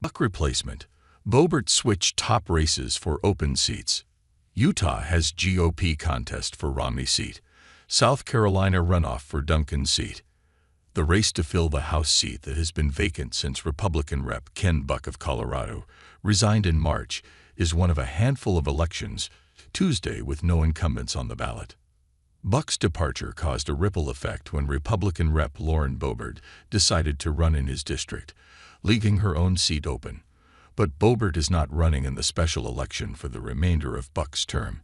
Buck replacement. Boebert switched top races for open seats. Utah has GOP contest for Romney seat. South Carolina runoff for Duncan seat. The race to fill the House seat that has been vacant since Republican Rep. Ken Buck of Colorado resigned in March is one of a handful of elections Tuesday with no incumbents on the ballot. Buck's departure caused a ripple effect when Republican Rep. Lauren Boebert decided to run in his district, leaving her own seat open. But Boebert is not running in the special election for the remainder of Buck's term,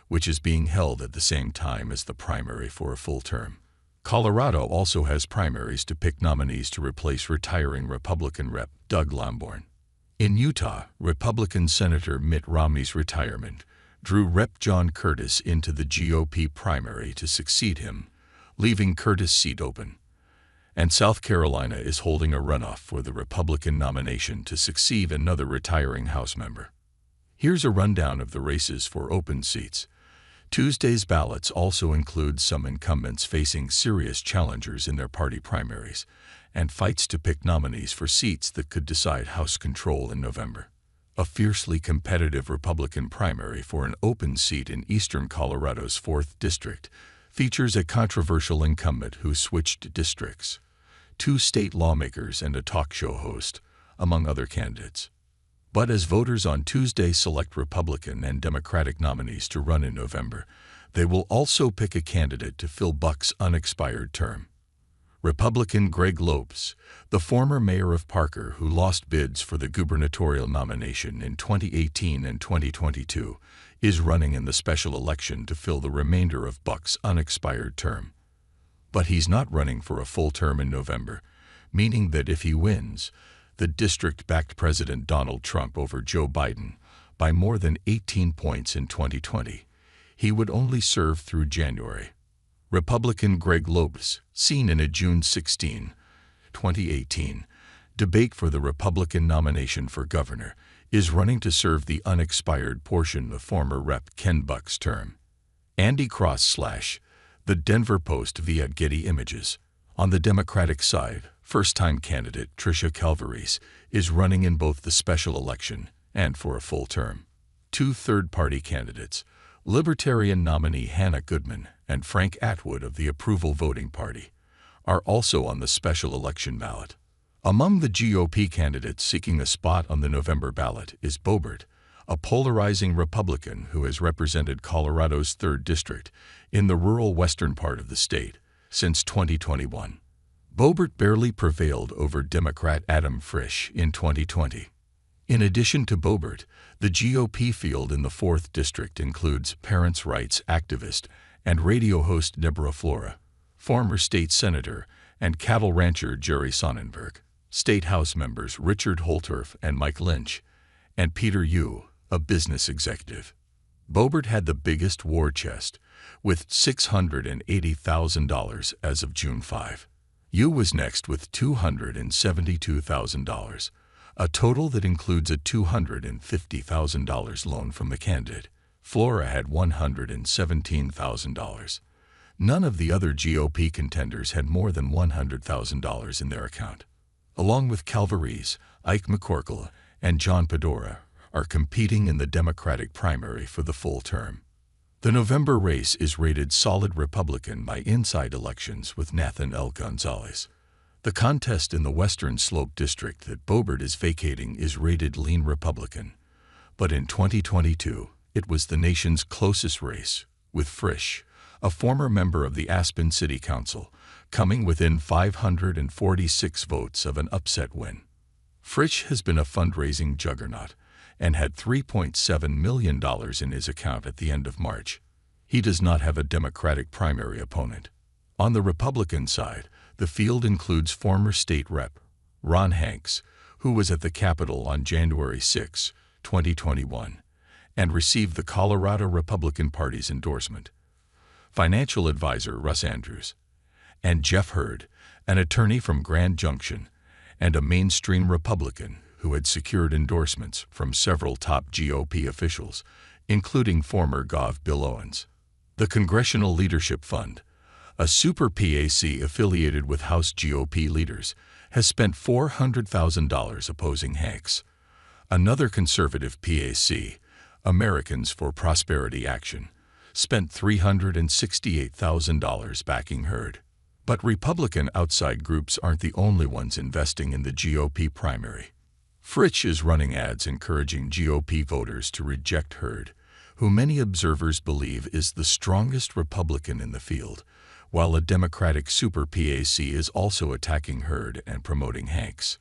which is being held at the same time as the primary for a full term. Colorado also has primaries to pick nominees to replace retiring Republican Rep. Doug Lamborn. In Utah, Republican Senator Mitt Romney's retirement drew Rep. John Curtis into the GOP primary to succeed him, leaving Curtis' seat open. And South Carolina is holding a runoff for the Republican nomination to succeed another retiring House member. Here's a rundown of the races for open seats. Tuesday's ballots also include some incumbents facing serious challengers in their party primaries, and fights to pick nominees for seats that could decide House control in November. A fiercely competitive Republican primary for an open seat in eastern Colorado's 4th District features a controversial incumbent who switched districts, 2 state lawmakers, and a talk show host, among other candidates. But as voters on Tuesday select Republican and Democratic nominees to run in November, they will also pick a candidate to fill Buck's unexpired term. Republican Greg Lopes, the former mayor of Parker who lost bids for the gubernatorial nomination in 2018 and 2022, is running in the special election to fill the remainder of Buck's unexpired term. But he's not running for a full term in November, meaning that if he wins, the district backed President Donald Trump over Joe Biden by more than 18 points in 2020, he would only serve through January. Republican Greg Lopes, seen in a June 16, 2018, debate for the Republican nomination for governor, is running to serve the unexpired portion of former Rep. Ken Buck's term. Andy Cross / The Denver Post via Getty Images. On the Democratic side, first-time candidate Tricia Calvarese is running in both the special election and for a full term. 2 third-party candidates, Libertarian nominee Hannah Goodman and Frank Atwood of the Approval Voting Party, are also on the special election ballot. Among the GOP candidates seeking a spot on the November ballot is Boebert, a polarizing Republican who has represented Colorado's 3rd District in the rural western part of the state since 2021. Boebert barely prevailed over Democrat Adam Frisch in 2020. In addition to Boebert, the GOP field in the 4th District includes parents' rights activist and radio host Deborah Flora, former state senator and cattle rancher Jerry Sonnenberg, state House members Richard Holtorf and Mike Lynch, and Peter Yu, a business executive. Boebert had the biggest war chest, with $680,000 as of June 5. Yu was next with $272,000, a total that includes a $250,000 loan from the candidate. Flora had $117,000. None of the other GOP contenders had more than $100,000 in their account. Along with Calvarese, Ike McCorkle, and John Pedora, are competing in the Democratic primary for the full term. The November race is rated solid Republican by Inside Elections with Nathan L. Gonzalez. The contest in the Western Slope District that Boebert is vacating is rated lean Republican. But in 2022, it was the nation's closest race, with Frisch, a former member of the Aspen City Council, coming within 546 votes of an upset win. Frisch has been a fundraising juggernaut and had $3.7 million in his account at the end of March. He does not have a Democratic primary opponent. On the Republican side, the field includes former state rep Ron Hanks, who was at the Capitol on January 6, 2021, and received the Colorado Republican Party's endorsement, financial advisor Russ Andrews, and Jeff Hurd, an attorney from Grand Junction and a mainstream Republican who had secured endorsements from several top GOP officials, including former Gov. Bill Owens. The Congressional Leadership Fund, a super PAC affiliated with House GOP leaders, has spent $400,000 opposing Hanks. Another conservative PAC, Americans for Prosperity Action, spent $368,000 backing Hurd. But Republican outside groups aren't the only ones investing in the GOP primary. Fritsch is running ads encouraging GOP voters to reject Hurd, who many observers believe is the strongest Republican in the field, while a Democratic super PAC is also attacking Hurd and promoting Hanks.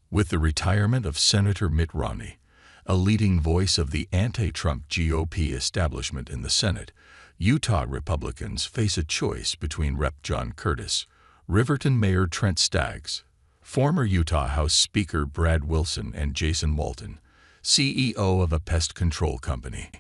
With the retirement of Senator Mitt Romney, a leading voice of the anti-Trump GOP establishment in the Senate, Utah Republicans face a choice between Rep. John Curtis, Riverton Mayor Trent Staggs, former Utah House Speaker Brad Wilson, and Jason Walton, CEO of a pest control company.